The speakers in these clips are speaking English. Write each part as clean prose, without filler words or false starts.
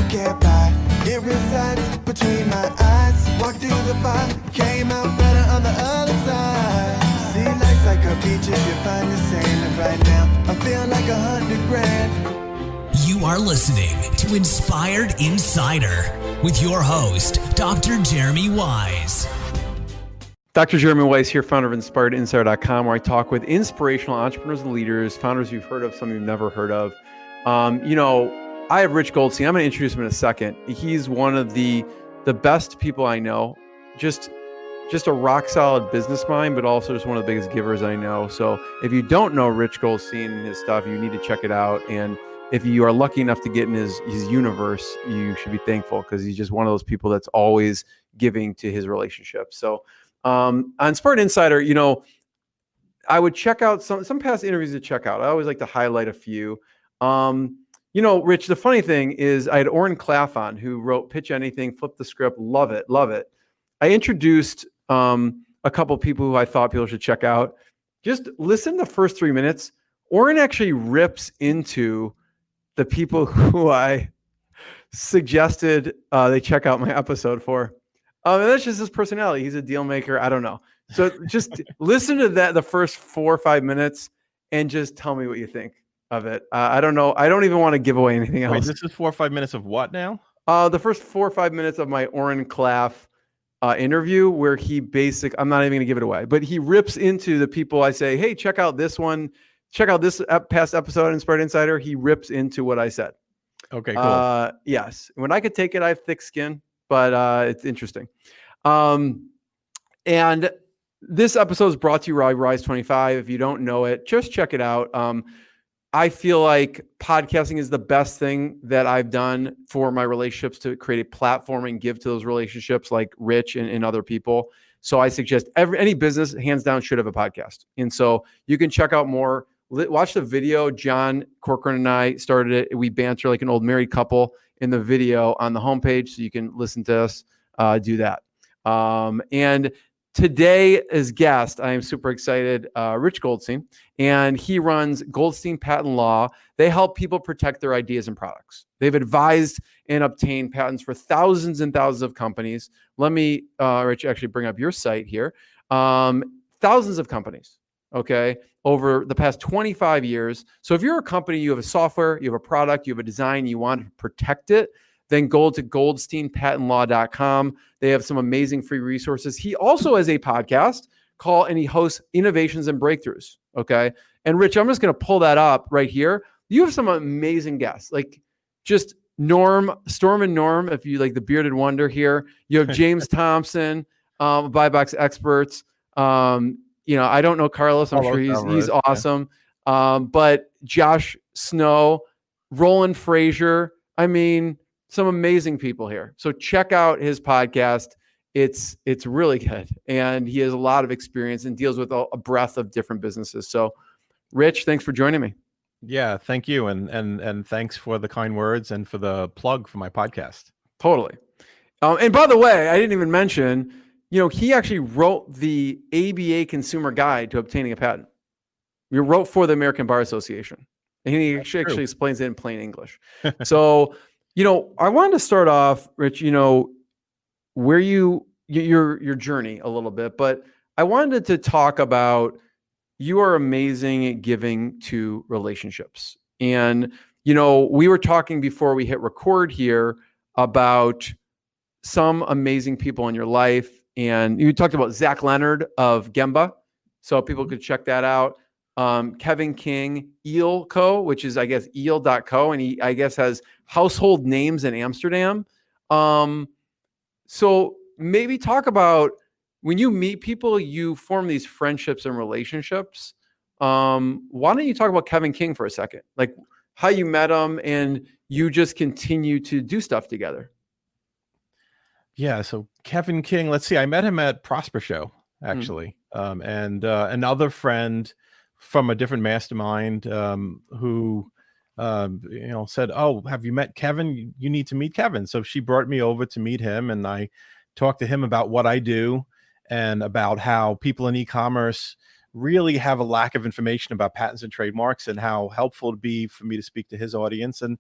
can't buy. It resides between my eyes. Walked through the fire, came out better on the other side. See, life's like a beach if you find the sand. And right now, I feel like 100 grand. You are listening to Inspired Insider with your host, Dr. Jeremy Wise. Dr. Jeremy Wise here, founder of InspiredInsider.com, where I talk with inspirational entrepreneurs and leaders, founders you've heard of, some you've never heard of. I have Rich Goldstein. I'm going to introduce him in a second. He's one of the best people I know. Just a rock solid business mind, but also just one of the biggest givers I know. So if you don't know Rich Goldstein and his stuff, you need to check it out. And if you are lucky enough to get in his universe, you should be thankful, because he's just one of those people that's always giving to his relationships. So on Inspired Insider, I would check out some past interviews to check out. I always like to highlight a few. Rich, the funny thing is I had Oren Klaff on, who wrote Pitch Anything, Flip the Script, love it. I introduced a couple people who I thought people should check out. Just listen to the first 3 minutes. Oren actually rips into the people who I suggested they check out my episode for. And that's just his personality. He's a deal maker. I don't know. So just listen to the first 4 or 5 minutes and just tell me what you think of it. I don't know. I don't even want to give away anything else. Wait, this is 4 or 5 minutes of what now? The first 4 or 5 minutes of my Oren Klaff interview, where I'm not even going to give it away, but he rips into the people I say, hey, check out this one. Check out this past episode of Inspired Insider. He rips into what I said. Okay, cool. Yes. When I could take it, I have thick skin, but it's interesting. And this episode is brought to you by Rise 25. If you don't know it, just check it out. I feel like podcasting is the best thing that I've done for my relationships, to create a platform and give to those relationships, like Rich and other people. So I suggest any business, hands down, should have a podcast. And so you can check out more. Watch the video. John Corcoran and I started it. We banter like an old married couple in the video on the homepage, so you can listen to us do that. And today, as guest, I am super excited, Rich Goldstein, and he runs Goldstein Patent Law. They help people protect their ideas and products. They've advised and obtained patents for thousands and thousands of companies. Let me, Rich, actually bring up your site here. Thousands of companies, okay, over the past 25 years. So if you're a company, you have a software, you have a product, you have a design, you want to protect it, then go to goldsteinpatentlaw.com. They have some amazing free resources. He also has a podcast and he hosts Innovations and Breakthroughs. Okay. And Rich, I'm just going to pull that up right here. You have some amazing guests, like just Storm and Norm, if you like the bearded wonder here. You have James Thompson, Buy Box Experts. I don't know Carlos. I'm sure he's awesome. Yeah. But Josh Snow, Roland Frazier. I mean, some amazing people here. So check out his podcast. It's really good. And he has a lot of experience and deals with a breadth of different businesses. So Rich, thanks for joining me. Yeah, thank you. And thanks for the kind words and for the plug for my podcast. Totally. And by the way, I didn't even mention, he actually wrote the ABA Consumer Guide to Obtaining a Patent. He wrote for the American Bar Association. And he actually explains it in plain English. So I wanted to start off, Rich, where your journey a little bit, but I wanted to talk about, you are amazing at giving to relationships. And, we were talking before we hit record here about some amazing people in your life. And you talked about Zach Leonard of Gemba. So people could check that out. Kevin King, Eel Co., which is, I guess, eel.co. And he, I guess, has household names in Amsterdam. So maybe talk about, when you meet people, you form these friendships and relationships. Why don't you talk about Kevin King for a second? Like how you met him and you just continue to do stuff together. Yeah. So Kevin King, let's see. I met him at Prosper Show, actually. And another friend from a different mastermind who said, oh, have you met Kevin? You need to meet Kevin. So she brought me over to meet him, and I talked to him about what I do and about how people in e-commerce really have a lack of information about patents and trademarks, and how helpful it'd be for me to speak to his audience. And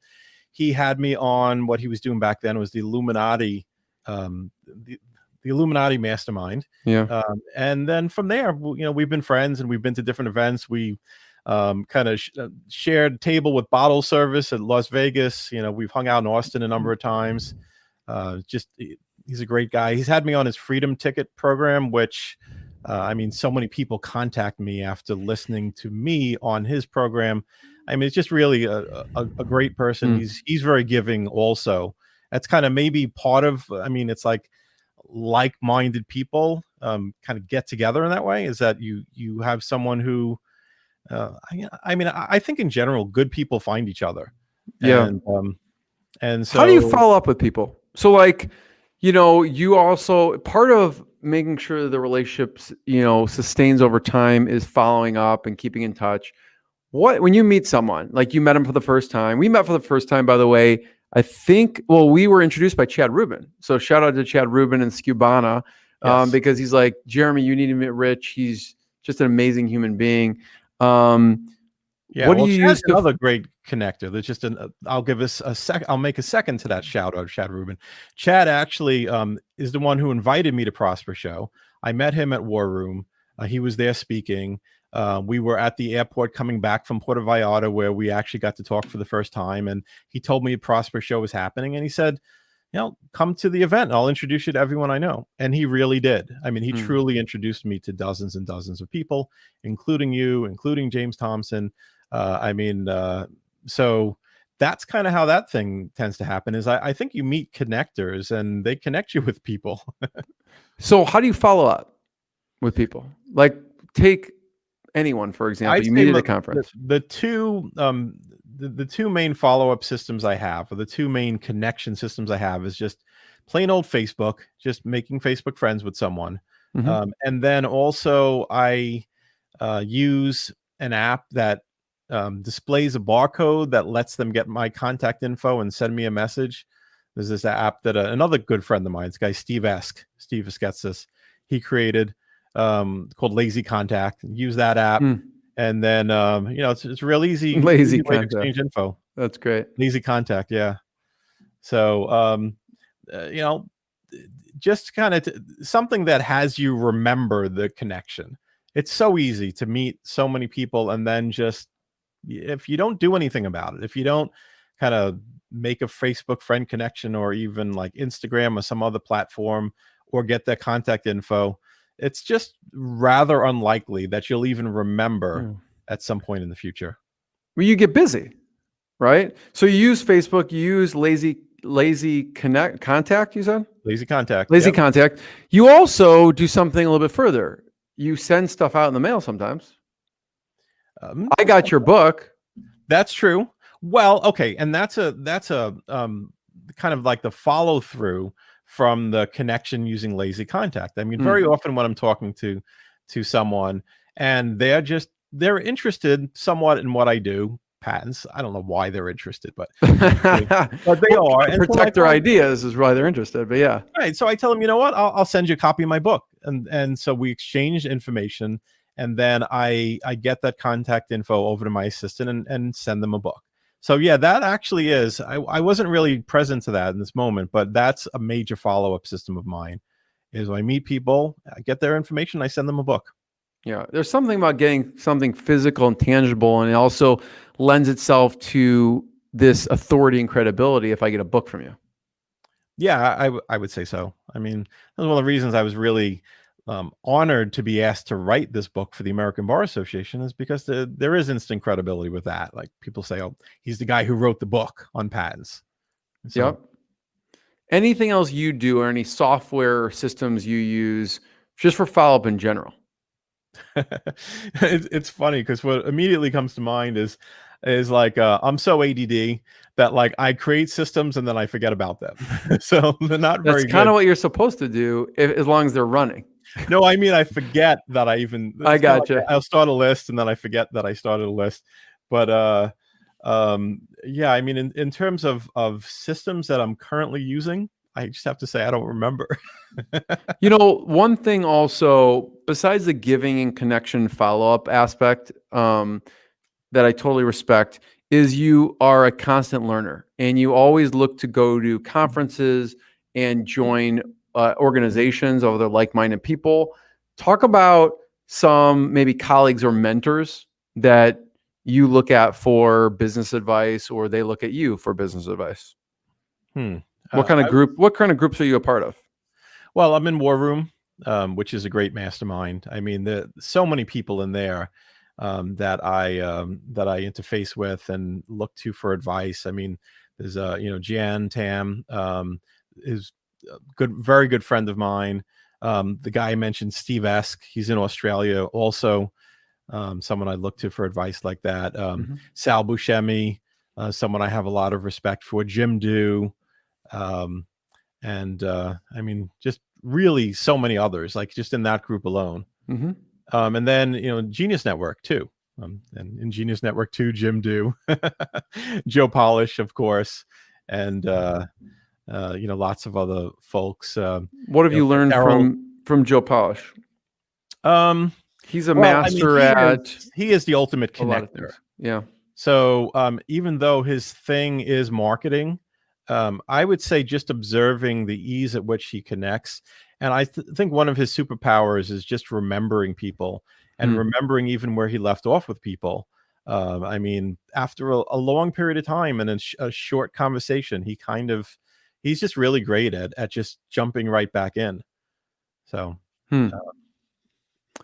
he had me on what he was doing back then was the Illuminati, the Illuminati mastermind. Yeah. And then from there, we've been friends and we've been to different events. We kind of shared table with bottle service at Las Vegas. We've hung out in Austin a number of times. He's a great guy. He's had me on his Freedom Ticket program, which so many people contact me after listening to me on his program. It's just really a great person. He's very giving also. That's kind of maybe part of, it's like-minded people kind of get together in that way, is that you have someone who, I think in general, good people find each other. Yeah. And so how do you follow up with people? So you also, part of making sure the relationships, sustains over time is following up and keeping in touch. When you meet someone, like you met him for the first time, we met for the first time, by the way, I think, we were introduced by Chad Rubin. So shout out to Chad Rubin and Scubana, Yes. because he's like, Jeremy, you need to meet Rich. He's just an amazing human being. What do you use? Another great connector. There's just I'll give us a sec. I'll make a second to that shout out, Chad Rubin. Chad actually is the one who invited me to Prosper Show. I met him at War Room. He was there speaking. We were at the airport coming back from Puerto Vallarta, where we actually got to talk for the first time. And he told me a Prosper Show was happening. And he said, come to the event. I'll introduce you to everyone I know. And he really did. He truly introduced me to dozens and dozens of people, including you, including James Thompson. So that's kind of how that thing tends to happen, is I think you meet connectors and they connect you with people. So how do you follow up with people? Like, take anyone, for example, you meet at a conference. The two main follow-up systems I have, or the two main connection systems I have, is just plain old Facebook, just making Facebook friends with someone. And then also I use an app that displays a barcode that lets them get my contact info and send me a message. There's this app that another good friend of mine, this guy Steve Esquetzis, he created, called Lazy Contact. Use that app, and then it's real easy. Lazy way to Contact. exchange info. That's great. Lazy Contact, yeah. So just kind of something that has you remember the connection. It's so easy to meet so many people, and then just, if you don't do anything about it, if you don't kind of make a Facebook friend connection, or even like Instagram or some other platform, or get their contact info, it's just rather unlikely that you'll even remember at some point in the future. Well, you get busy, right? So you use Facebook, you use Lazy Contact, you said? Lazy Contact. Lazy Yep. Contact. You also do something a little bit further. You send stuff out in the mail sometimes. I got your book. That's true. Well, okay, and that's a kind of like the follow through from the connection using Lazy Contact. Very often when I'm talking to someone and they're interested somewhat in what I do, patents. I don't know why they're interested, but they are. And Protect their ideas is why they're interested. But yeah, right. So I tell them, you know what? I'll send you a copy of my book, and so we exchange information, and then I get that contact info over to my assistant and send them a book. So yeah, that actually is. I wasn't really present to that in this moment, but that's a major follow-up system of mine. Is when I meet people, I get their information, I send them a book. yeah. There's something about getting something physical and tangible, and it also lends itself to this authority and credibility if I get a book from you. Yeah, I would say so. That was one of the reasons I was really honored to be asked to write this book for the American Bar Association, is because there is instant credibility with that. Like, people say, oh, he's the guy who wrote the book on patents. So, Yep. Anything else you do, or any software or systems you use just for follow-up in general? it's funny because what immediately comes to mind is like I'm so ADD that like I create systems and then I forget about them. So they're not very good. That's kind of what you're supposed to do, as long as they're running. No, I forget that I even. I gotcha. Like, I'll start a list and then I forget that I started a list. But yeah, in terms of systems that I'm currently using, I just have to say I don't remember. One thing also, besides the giving and connection follow-up aspect, that I totally respect, is you are a constant learner, and you always look to go to conferences and join organizations of other like-minded people. Talk about some maybe colleagues or mentors that you look at for business advice, or they look at you for business advice. What kind of groups are you a part of? Well, I'm in War Room, which is a great mastermind. I mean, there's so many people in there that I interface with and look to for advice. I mean, there's Jan Tam is a very good friend of mine. The guy I mentioned, Steve Esk, he's in Australia also. Someone I look to for advice like that. Sal Buscemi, someone I have a lot of respect for. Jim Dew, and I mean, just really so many others, like just in that group alone. And then Genius Network too, and in Genius Network too, Jim Dew, Joe Polish, of course, and lots of other folks. What have you learned from Joe Polish? He's a master he is the ultimate connector. Yeah. So even though his thing is marketing, I would say just observing the ease at which he connects. And I think one of his superpowers is just remembering people and remembering even where he left off with people. I mean, after a long period of time and a short conversation, he's just really great at just jumping right back in. So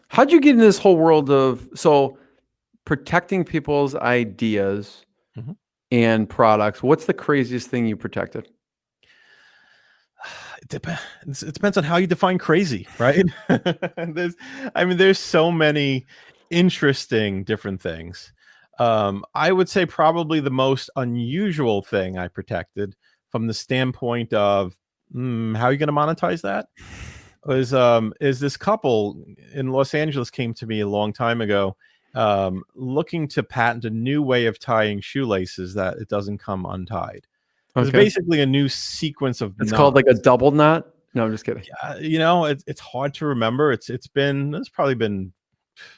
how'd you get into this whole world of protecting people's ideas and products? What's the craziest thing you protected? It depends on how you define crazy, right? There's so many interesting different things. I would say probably the most unusual thing I protected from the standpoint of how are you going to monetize that is this couple in Los Angeles came to me a long time ago looking to patent a new way of tying shoelaces that it doesn't come untied. It's basically a new sequence of knots. Called like a double knot. No, I'm just kidding. It's hard to remember. It's probably been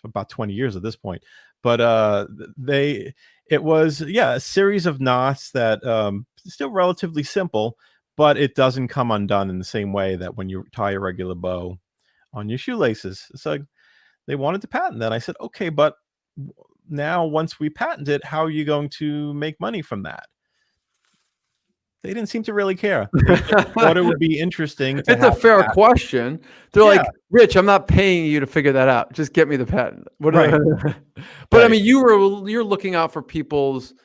about 20 years at this point, but it was a series of knots that still relatively simple, but it doesn't come undone in the same way that when you tie a regular bow on your shoelaces. So they wanted to patent that. I said, okay, but now once we patent it, how are you going to make money from that? They didn't seem to really care. They thought it would be interesting. It's a fair question. They're like, Rich, I'm not paying you to figure that out. Just get me the patent. Right. But I mean, you're looking out for people's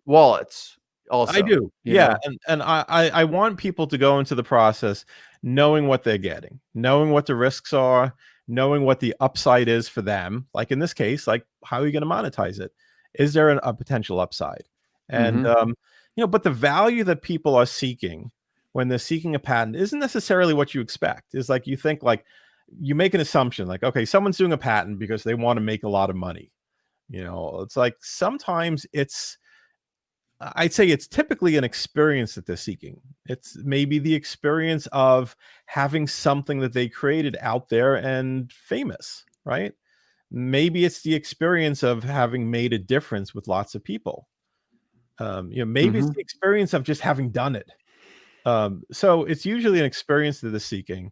wallets also. I do. Yeah. And I want people to go into the process knowing what they're getting, knowing what the risks are, knowing what the upside is for them. Like in this case, like how are you going to monetize it? Is there a potential upside? And, but the value that people are seeking when they're seeking a patent isn't necessarily what you expect. It's like you think like you make an assumption like, okay, someone's doing a patent because they want to make a lot of money. It's like sometimes I'd say it's typically an experience that they're seeking. It's maybe the experience of having something that they created out there and famous, right? Maybe it's the experience of having made a difference with lots of people. Maybe it's the experience of just having done it. So it's usually an experience that they're seeking.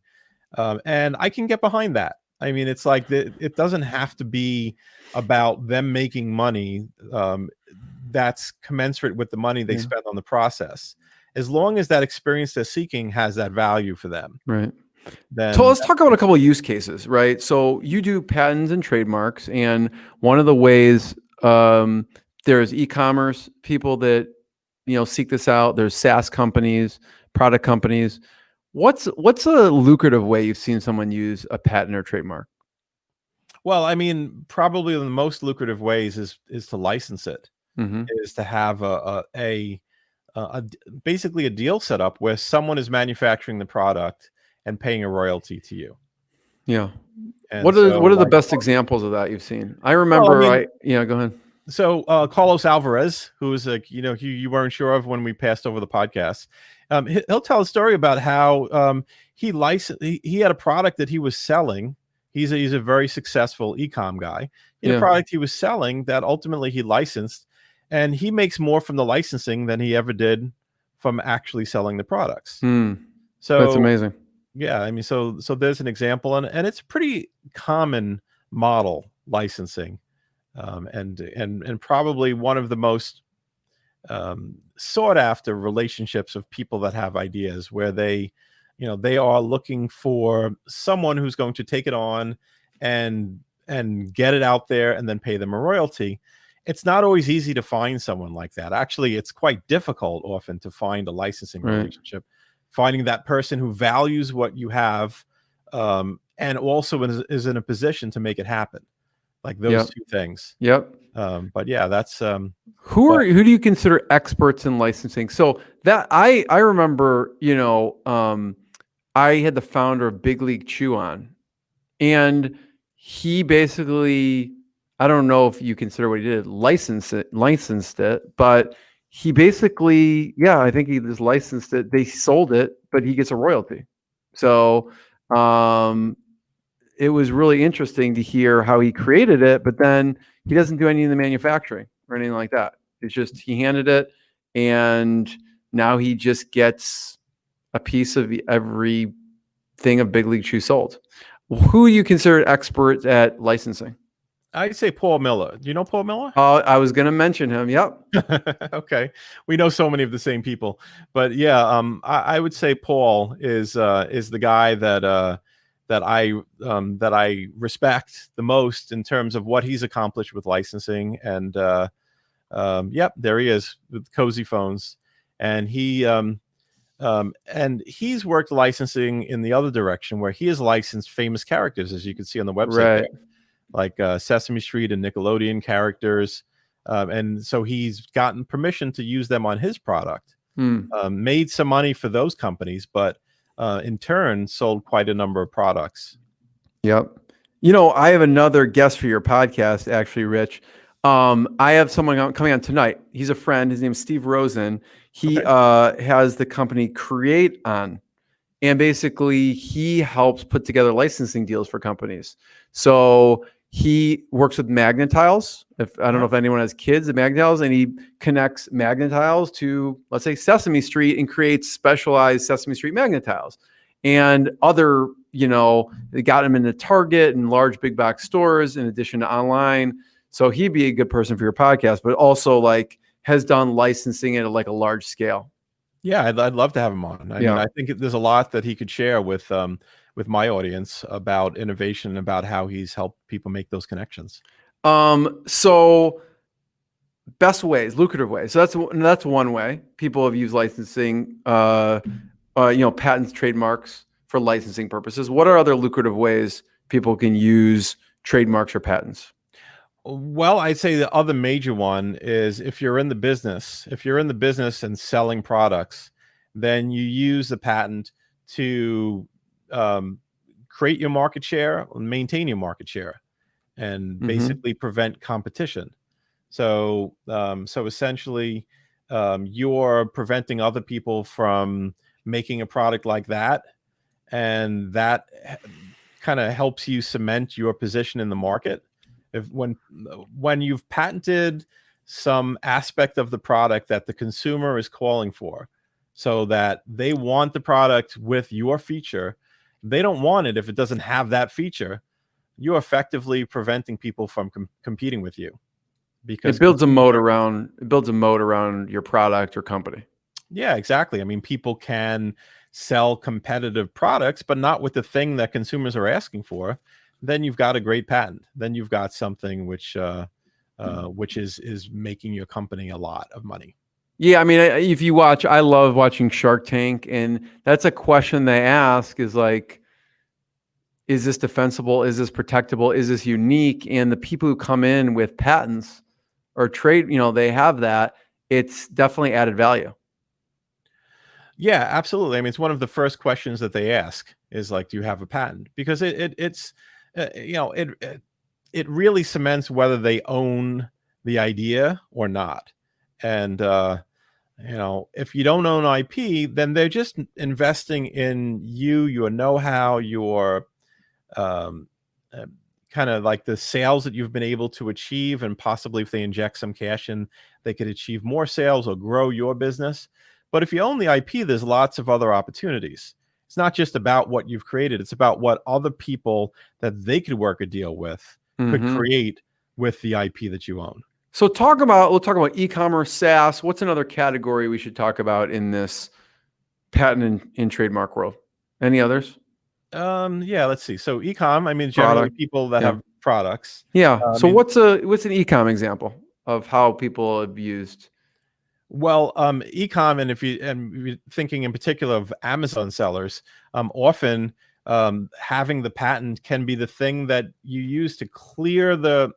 And I can get behind that. I mean, it's like it doesn't have to be about them making money that's commensurate with the money they spend on the process. As long as that experience they're seeking has that value for them. Right. So let's talk about a couple of use cases, right? So you do patents and trademarks, and one of the ways there's e-commerce people that seek this out. There's SaaS companies, product companies. What's a lucrative way you've seen someone use a patent or trademark? Well, I mean, probably the most lucrative ways is to license it. Is to have basically a deal set up where someone is manufacturing the product and paying a royalty to you. Yeah. And what are the best examples of that you've seen? I remember. Go ahead. So Carlos Alvarez, who is you weren't sure of when we passed over the podcast, he'll tell a story about how he had a product that he was selling. He's a very successful e-com guy. He had a product he was selling that ultimately he licensed. and he makes more from the licensing than he ever did from actually selling the products. That's So amazing. yeah, I mean, so there's an example, and it's a pretty common model, licensing, and probably one of the most sought after relationships of people that have ideas, where they are looking for someone who's going to take it on and get it out there and then pay them a royalty. It's not always easy to find someone like that. Actually, it's quite difficult often to find a licensing relationship, finding that person who values what you have, and also is in a position to make it happen, like those two things. But yeah, that's who do you consider experts in licensing? So that I remember, I had the founder of Big League Chew on, and he basically, I don't know if you consider what he did, licensed it, but he basically, I think he just licensed it. They sold it, but he gets a royalty. So it was really interesting to hear how he created it, but then he doesn't do any of the manufacturing or anything like that. It's just he handed it, and now he just gets a piece of every thing of Big League Chew sold. Who do you consider expert at licensing? I'd say Paul Miller. Do you know Paul Miller? I was going to mention him. Yep. Okay. We know so many of the same people, but yeah, I would say Paul is the guy that I respect the most in terms of what he's accomplished with licensing. And there he is with Cozy Phones, and he's worked licensing in the other direction, where he has licensed famous characters, as you can see on the website, there, like Sesame Street and Nickelodeon characters. And so he's gotten permission to use them on his product, made some money for those companies, but in turn sold quite a number of products. Yep. I have another guest for your podcast, actually, Rich. I have someone coming on tonight. He's a friend. His name is Steve Rosen. He has the company Create On, and basically he helps put together licensing deals for companies. So he works with Magnetiles. I don't know if anyone has kids at Magnetiles, and he connects Magnetiles to, let's say, Sesame Street, and creates specialized Sesame Street Magnetiles. And other, they got him into Target and large big box stores in addition to online. So he'd be a good person for your podcast, but also has done licensing at a large scale. Yeah, I'd love to have him on. I mean, I think there's a lot that he could share with my audience about innovation, about how he's helped people make those connections. So best ways, lucrative ways. So that's one way people have used licensing, patents, trademarks for licensing purposes. What are other lucrative ways people can use trademarks or patents? Well, I'd say the other major one is if you're in the business and selling products, then you use the patent to create your market share, maintain your market share, and basically prevent competition. So essentially, you're preventing other people from making a product like that, and that kind of helps you cement your position in the market. When you've patented some aspect of the product that the consumer is calling for, so that they want the product with your feature, they don't want it if it doesn't have that feature, you're effectively preventing people from competing with you, because it builds a moat around your product or company. Yeah, exactly. I mean, people can sell competitive products, but not with the thing that consumers are asking for. Then you've got a great patent. Then you've got something which is making your company a lot of money. Yeah, I mean, if you I love watching Shark Tank, and that's a question they ask is is this defensible? Is this protectable? Is this unique? And the people who come in with patents or trade, they have that. It's definitely added value. Yeah, absolutely. I mean, it's one of the first questions that they ask is do you have a patent? Because it's it really cements whether they own the idea or not. And if you don't own IP, then they're just investing in you, your know-how, your kind kind of like the sales that you've been able to achieve, and possibly if they inject some cash in, they could achieve more sales or grow your business. But if you own the IP, there's lots of other opportunities. It's not just about what you've created. It's about what other people that they could work a deal with could create with the IP that you own. So we'll talk about e-commerce, SaaS. What's another category we should talk about in this patent and trademark world? Any others? Yeah, let's see. So e-com, I mean, generally people that have products. Yeah. So what's an e-com example of how people have used? Well, e-com, and if you're thinking in particular of Amazon sellers, often having the patent can be the thing that you use to clear the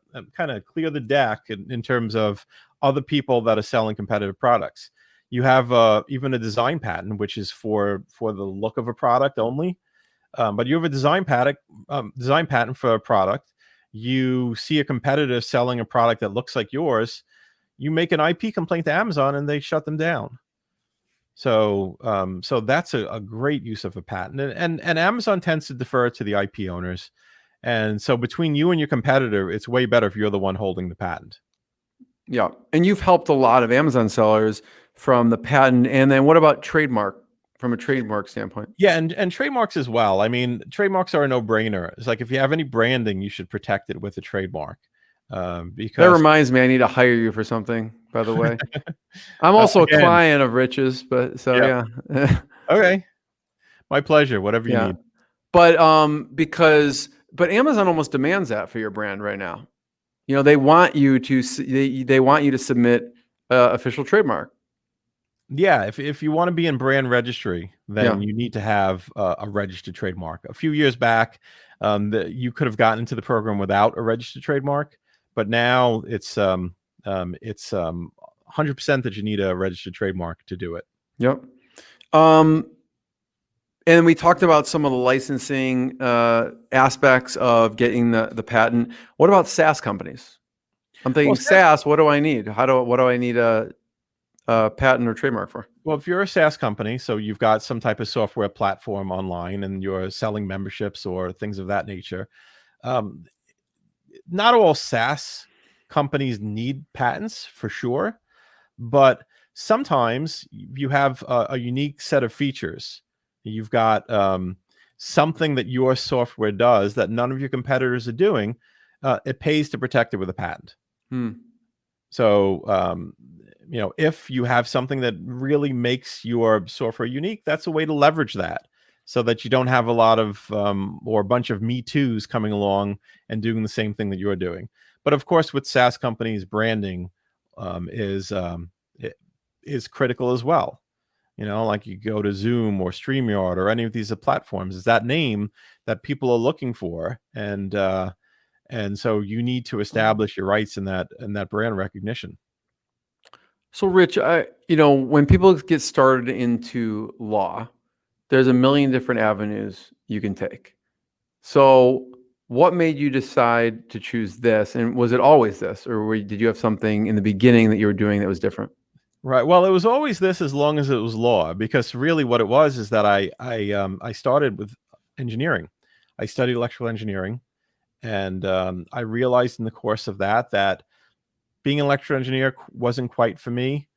clear the deck in terms of other people that are selling competitive products. You have even a design patent, which is for the look of a product only. But you have a design patent for a product. You see a competitor selling a product that looks like yours. You make an IP complaint to Amazon and they shut them down. So that's a great use of a patent. And Amazon tends to defer to the IP owners. And so between you and your competitor, it's way better if you're the one holding the patent. Yeah. And you've helped a lot of Amazon sellers from the patent. And then what about from a trademark standpoint? Yeah, and trademarks as well. I mean, trademarks are a no-brainer. It's like if you have any branding, you should protect it with a trademark. Because that reminds me, I need to hire you for something, by the way. I'm also a client of Rich's, but yeah. Okay. My pleasure. Whatever you need. But but Amazon almost demands that for your brand right now. You know, they want you to submit official trademark. Yeah, if you want to be in brand registry, then you need to have a registered trademark. A few years back, you could have gotten into the program without a registered trademark, but now it's 100% that you need a registered trademark to do it. Yep. And we talked about some of the licensing aspects of getting the patent. What about SaaS companies? I'm thinking SaaS. What do I need? What do I need a patent or trademark for? Well, if you're a SaaS company, so you've got some type of software platform online and you're selling memberships or things of that nature, not all SaaS companies need patents for sure, but sometimes you have a unique set of features. You've got something that your software does that none of your competitors are doing. It pays to protect it with a patent. So, if you have something that really makes your software unique, that's a way to leverage that so that you don't have a lot of or a bunch of Me Too's coming along and doing the same thing that you're doing. But of course, with SaaS companies, branding is critical as well. Like you go to Zoom or StreamYard or any of these platforms, is that name that people are looking for, and so you need to establish your rights in that brand recognition. So, Rich, when people get started into law, there's a million different avenues you can take. So, what made you decide to choose this? And was it always this, or did you have something in the beginning that you were doing that was different? Right. Well, it was always this as long as it was law, because really what it was is that I started with engineering. I studied electrical engineering, and I realized in the course of that being an electrical engineer wasn't quite for me.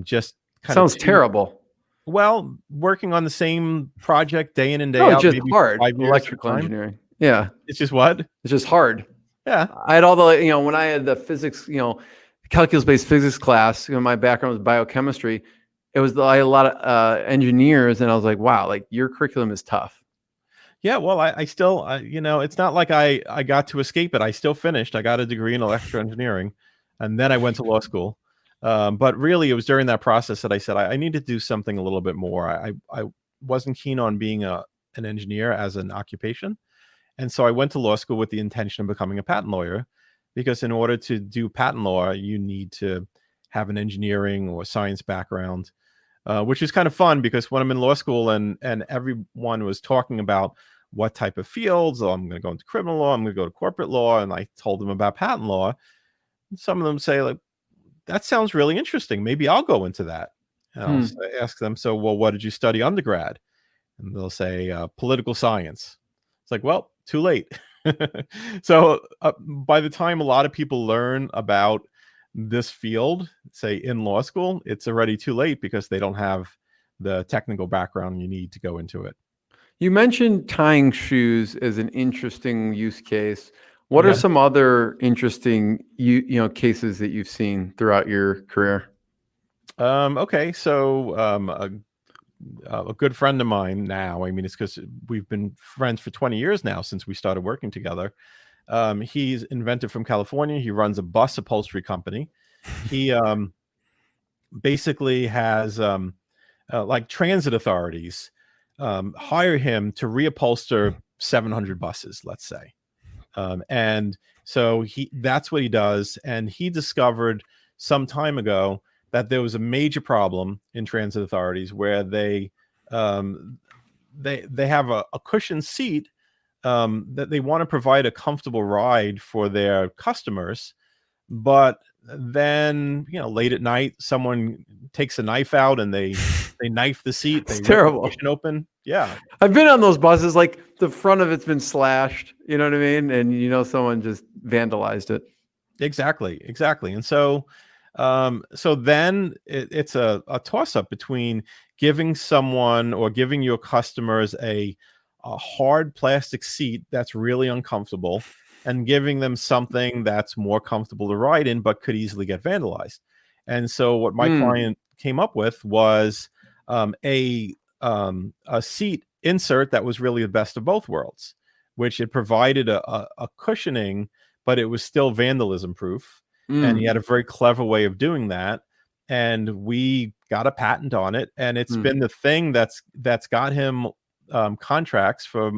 Just kind sounds terrible. Well, working on the same project day in and day it's out. just hard. Electrical engineering. Yeah. It's just what? It's just hard. Yeah. I had all the, when I had the physics, calculus-based physics class, my background was biochemistry. I had a lot of engineers, and I was like, wow, like your curriculum is tough. Yeah, well, I still, it's not like I got to escape it. I still finished. I got a degree in electrical engineering, and then I went to law school. But really, it was during that process that I said I need to do something a little bit more. I wasn't keen on being an engineer as an occupation. And so I went to law school with the intention of becoming a patent lawyer, because in order to do patent law, you need to have an engineering or science background, which is kind of fun, because when I'm in law school and everyone was talking about what type of fields, I'm going to go into criminal law, I'm going to go to corporate law, and I told them about patent law. Some of them say, like, that sounds really interesting. Maybe I'll go into that. And I'll ask them, so, well, what did you study undergrad? And they'll say political science. It's like, well, too late. So by the time a lot of people learn about this field, say in law school, it's already too late because they don't have the technical background you need to go into it. You mentioned tying shoes as an interesting use case. What are Yeah. some other interesting cases that you've seen throughout your career? Okay. So a good friend of mine now, I mean, it's because we've been friends for 20 years now since we started working together. He's invented from California. He runs a bus upholstery company. He basically has like transit authorities hire him to reupholster 700 buses, let's say. And so that's what he does. And he discovered some time ago that there was a major problem in transit authorities where they have a cushioned seat that they want to provide a comfortable ride for their customers, but then late at night someone takes a knife out and they knife the seat. They It's rip terrible. the cushion open. Yeah, I've been on those buses, like the front of it's been slashed, you know what I mean? And someone just vandalized it. exactly. And so then it's a toss up between giving someone or giving your customers a hard plastic seat that's really uncomfortable and giving them something that's more comfortable to ride in but could easily get vandalized. And so what my client came up with was a seat insert that was really the best of both worlds, which it provided a cushioning, but it was still vandalism proof. And he had a very clever way of doing that. And we got a patent on it. And it's been the thing that's got him contracts for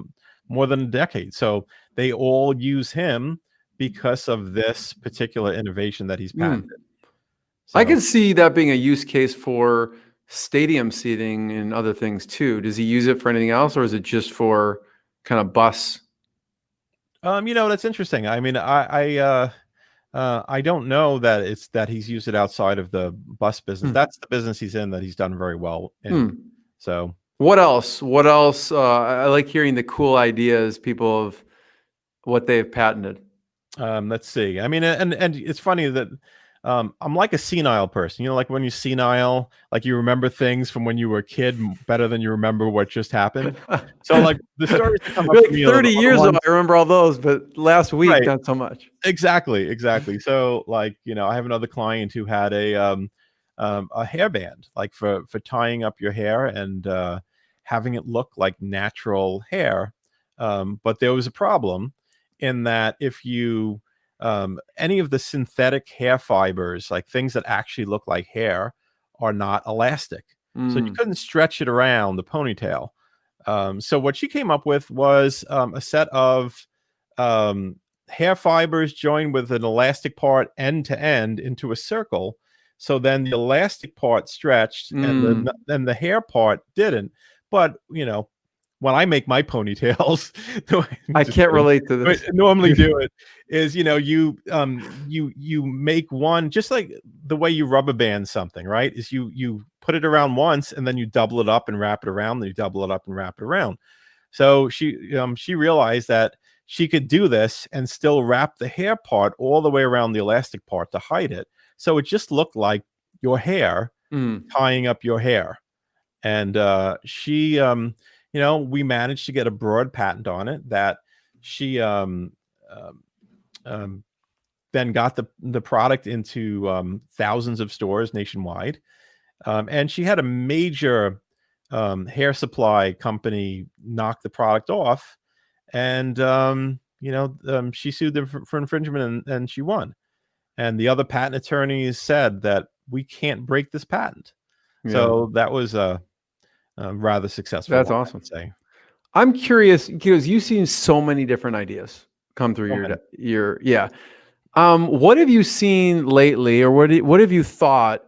more than a decade. So they all use him because of this particular innovation that he's patented. So, I can see that being a use case for stadium seating and other things too. Does he use it for anything else, or is it just for kind of bus? that's interesting. I mean, I don't know that he's used it outside of the bus business. That's the business he's in that he's done very well in. So what else? I like hearing the cool ideas people have, what they've patented. Let's see. I mean, and it's funny that I'm like a senile person. Like when you're senile, like you remember things from when you were a kid better than you remember what just happened. So like the stories that come up Like to me 30 years ago, ones, I remember all those, but last week, right, not so much. Exactly. So like, I have another client who had a hairband, like for tying up your hair and having it look like natural hair. But there was a problem in that if you any of the synthetic hair fibers, like things that actually look like hair, are not elastic. So you couldn't stretch it around the ponytail. So what she came up with was a set of hair fibers joined with an elastic part end to end into a circle. So then the elastic part stretched and then the hair part didn't. But, when I make my ponytails, I can't relate to this. I normally do it is, you make one just like the way you rubber band something, right? Is you put it around once and then you double it up and wrap it around, then you double it up and wrap it around. So she realized that she could do this and still wrap the hair part all the way around the elastic part to hide it. So it just looked like your hair tying up your hair. And we managed to get a broad patent on it that she then got the product into thousands of stores nationwide. And she had a major hair supply company knock the product off. And, she sued them for infringement and she won. And the other patent attorneys said that we can't break this patent. Yeah. So that was rather successful. That's awesome. I'm curious because you've seen so many different ideas come through your what have you seen lately, or what have you thought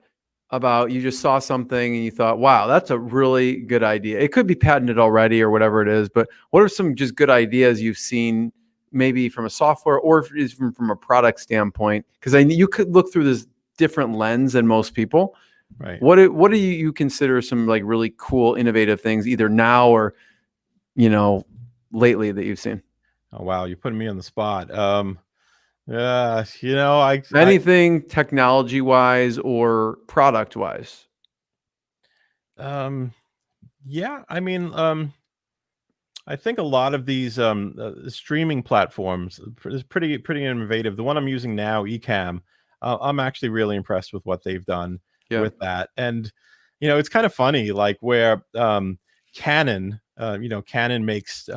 about? You just saw something and you thought, wow, that's a really good idea. It could be patented already or whatever it is, but what are some just good ideas you've seen, maybe from a software or from a product standpoint? Because you could look through this different lens than most people. Right. What do you consider some like really cool, innovative things, either now or lately, that you've seen? Oh wow, you're putting me on the spot. Yeah, I Anything technology wise or product wise. um yeah, I mean, I think a lot of these streaming platforms is pretty innovative. The one I'm using now, Ecamm, I'm actually really impressed with what they've done Yeah. with that. And it's kind of funny, like where Canon, Canon makes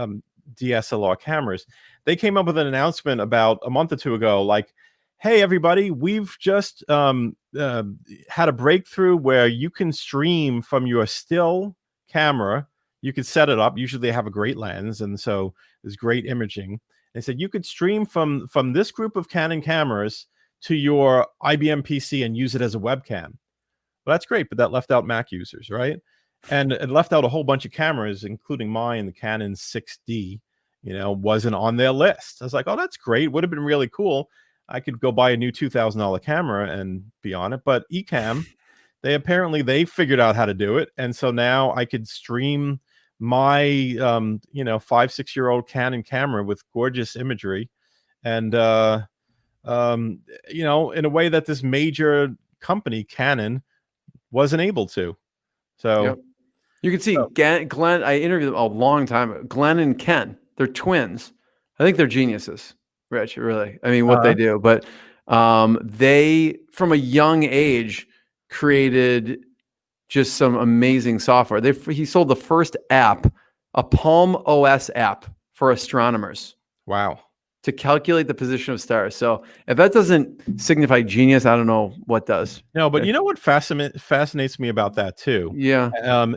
DSLR cameras. They came up with an announcement about a month or two ago, like, "Hey, everybody, we've just had a breakthrough where you can stream from your still camera. You could set it up. Usually they have a great lens, and so there's great imaging. They said you could stream from this group of Canon cameras to your IBM PC and use it as a webcam. Well, that's great, but that left out Mac users, right? And it left out a whole bunch of cameras, including mine, the Canon 6D, wasn't on their list. I was like, oh, that's great. Would have been really cool. I could go buy a new $2,000 camera and be on it. But Ecamm, they figured out how to do it. And so now I could stream my 5-6 year old Canon camera with gorgeous imagery, and in a way that this major company, Canon, wasn't able to. So Yep. You can see Glenn, I interviewed them a long time ago. Glenn and Ken, they're twins. I think they're geniuses, Rich, really. I mean, what they do. But they, from a young age, created just some amazing software. He sold the first app, a Palm OS app for astronomers. Wow. To calculate the position of stars. So if that doesn't signify genius, I don't know what does. No, but you know what fascinates me about that too? Yeah.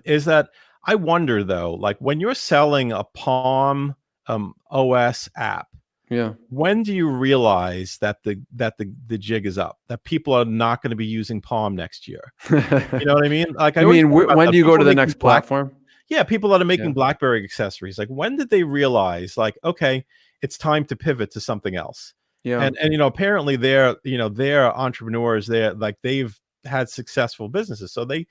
Is that I wonder though, like when you're selling a Palm OS app, yeah, when do you realize that the jig is up? That people are not going to be using Palm next year? You know what I mean? Like when do you go to the next platform? Yeah, people that are making BlackBerry accessories. Like when did they realize, like, okay, it's time to pivot to something else? Yeah. And apparently they're entrepreneurs. They've had successful businesses. So they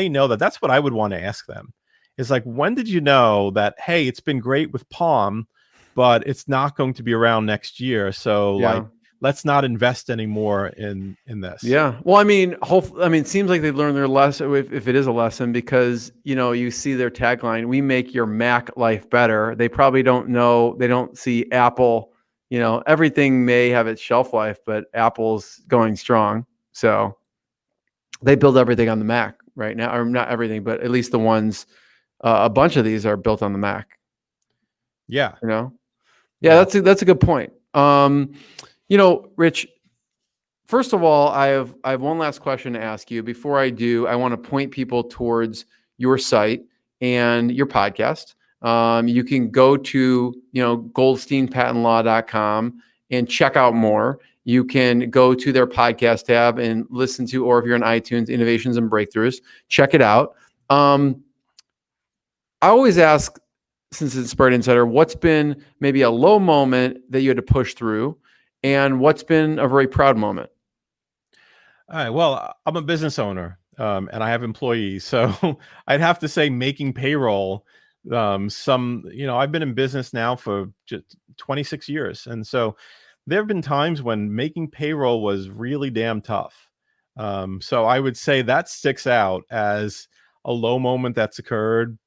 know that. That's what I would want to ask them is like, when did you know that, hey, it's been great with Palm, but it's not going to be around next year. So like, let's not invest anymore in this. Yeah. Well, I mean, it seems like they learned their lesson, if it is a lesson, because, you see their tagline, "We make your Mac life better." They probably don't know, they don't see Apple, everything may have its shelf life, but Apple's going strong. So they build everything on the Mac right now, or not everything, but at least the ones, a bunch of these are built on the Mac. Yeah. Yeah, that's a good point. Rich, first of all, I have one last question to ask you. Before I do, I want to point people towards your site and your podcast. You can go to, goldsteinpatentlaw.com and check out more. You can go to their podcast tab and listen to, or if you're on iTunes, Innovations and Breakthroughs, check it out. I always ask, since it's Inspired Insider, what's been maybe a low moment that you had to push through, and what's been a very proud moment? All right. Well, I'm a business owner, and I have employees, so I'd have to say making payroll. I've been in business now for just 26 years, and so there have been times when making payroll was really damn tough. So I would say that sticks out as a low moment that's occurred,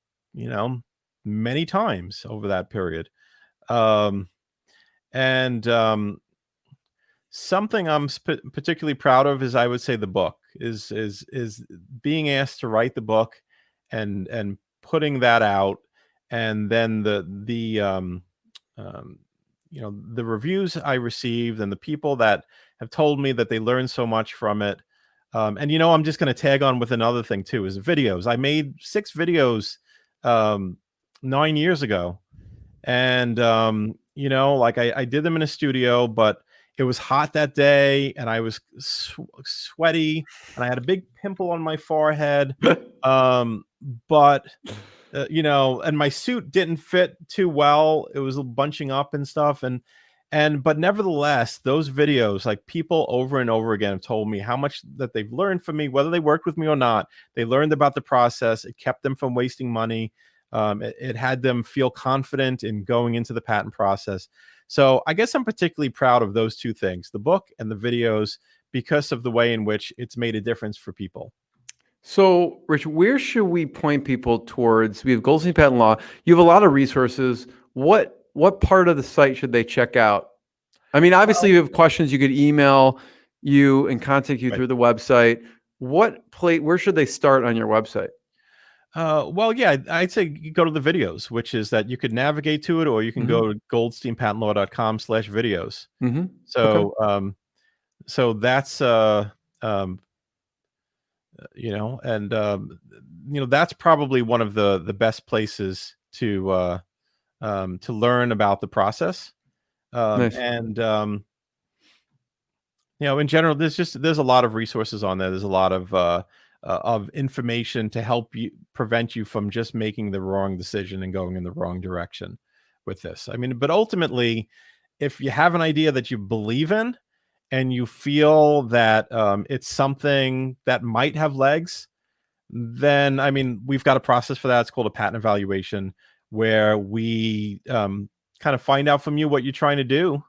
many times over that period. Something I'm particularly proud of is, I would say, the book is being asked to write the book and putting that out, and then the reviews I received and the people that have told me that they learned so much from it. I'm just going to tag on with another thing too, is videos. I made 6 videos 9 years ago, and I did them in a studio, but it was hot that day and I was sweaty and I had a big pimple on my forehead. And my suit didn't fit too well. It was bunching up and stuff. But nevertheless, those videos, like, people over and over again have told me how much that they've learned from me, whether they worked with me or not. They learned about the process. It kept them from wasting money. It had them feel confident in going into the patent process. So I guess I'm particularly proud of those two things, the book and the videos, because of the way in which it's made a difference for people. So, Rich, where should we point people towards? We have Goldstein Patent Law. You have a lot of resources. What part of the site should they check out? I mean, obviously, you have questions. You could email you and contact you through the website. Where should they start on your website? Well, yeah, I'd say you go to the videos, which is that you could navigate to it, or you can go to goldsteinpatentlaw.com/videos. So, so that's that's probably one of the best places to learn about the process. Nice. And in general, there's a lot of resources on there. There's a lot of information to help you prevent you from just making the wrong decision and going in the wrong direction with this. I mean, but ultimately, if you have an idea that you believe in and you feel that it's something that might have legs, then, I mean, we've got a process for that. It's called a patent evaluation, where we kind of find out from you what you're trying to do.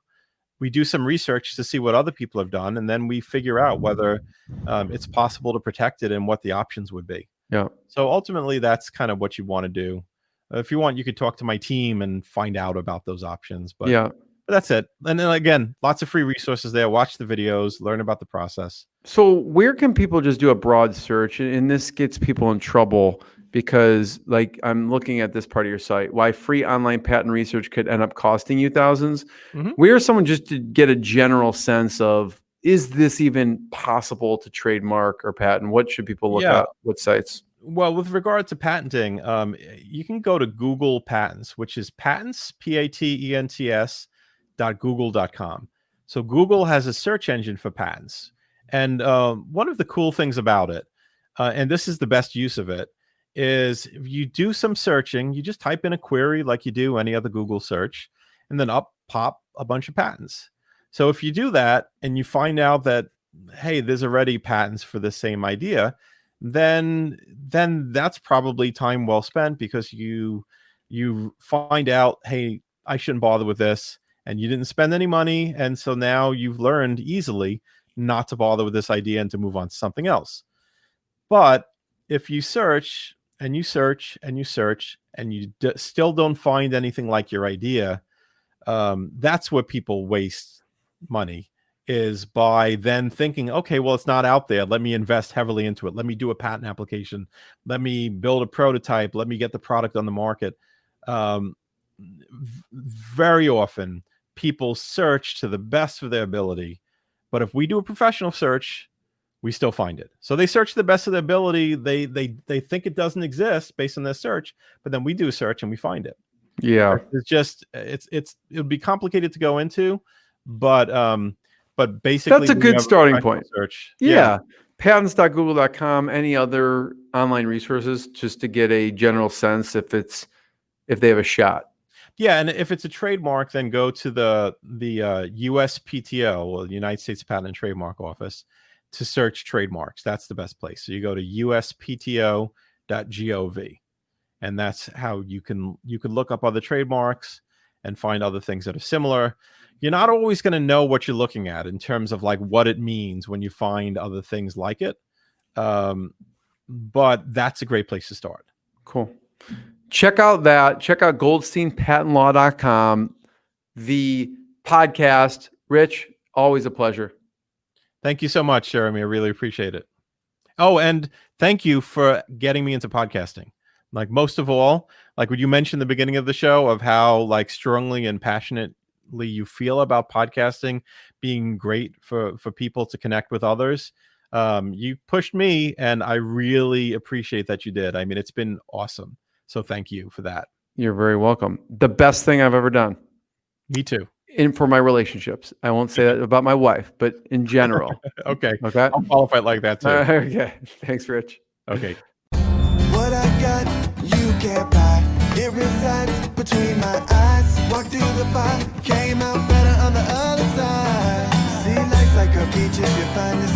We do some research to see what other people have done, and then we figure out whether it's possible to protect it and what the options would be. Yeah. So ultimately, that's kind of what you want to do. If you want, you could talk to my team and find out about those options. But that's it. And then again, lots of free resources there. Watch the videos, learn about the process. So where can people just do a broad search? And this gets people in trouble because, like, I'm looking at this part of your site, why free online patent research could end up costing you thousands. Where is someone just to get a general sense of, is this even possible to trademark or patent? What should people look at? What sites? Well, with regard to patenting, you can go to Google Patents, which is patents, patents.google.com. So Google has a search engine for patents. And one of the cool things about it, and this is the best use of it, is if you do some searching, you just type in a query like you do any other Google search, and then up pop a bunch of patents. So if you do that and you find out that, hey, there's already patents for the same idea, then that's probably time well spent, because you find out, hey, I shouldn't bother with this, and you didn't spend any money, and so now you've learned easily not to bother with this idea and to move on to something else. But if you search and you search and you search and you still don't find anything like your idea, that's where people waste money, is by then thinking, okay, well, it's not out there. Let me invest heavily into it. Let me do a patent application. Let me build a prototype. Let me get the product on the market. Very often, people search to the best of their ability. But if we do a professional search, we still find it. So they search to the best of their ability. They think it doesn't exist based on their search, but then we do a search and we find it. Yeah. It's just, it would be complicated to go into, but basically that's a good starting point. Search. Yeah. Patents.google.com, any other online resources, just to get a general sense if they have a shot. Yeah, and if it's a trademark, then go to the USPTO, or the United States Patent and Trademark Office, to search trademarks. That's the best place. So you go to uspto.gov, and that's how you can look up other trademarks and find other things that are similar. You're not always going to know what you're looking at in terms of like what it means when you find other things like it, but that's a great place to start. Cool. Check out goldsteinpatentlaw.com, the podcast. Rich, always a pleasure. Thank you so much, Jeremy. I really appreciate it. Oh, and thank you for getting me into podcasting. Like, most of all, like when you mentioned at the beginning of the show of how like strongly and passionately you feel about podcasting being great for people to connect with others. You pushed me, and I really appreciate that you did. I mean, it's been awesome. So thank you for that. You're very welcome. The best thing I've ever done. Me too. For my relationships. I won't say that about my wife, but in general. Okay. Okay. I'll qualify it like that too. Okay. Thanks, Rich. Okay. What I got, you can't buy. It resides between my eyes. Walked through the fire, came out better on the other side. See, life's like a beach if you find the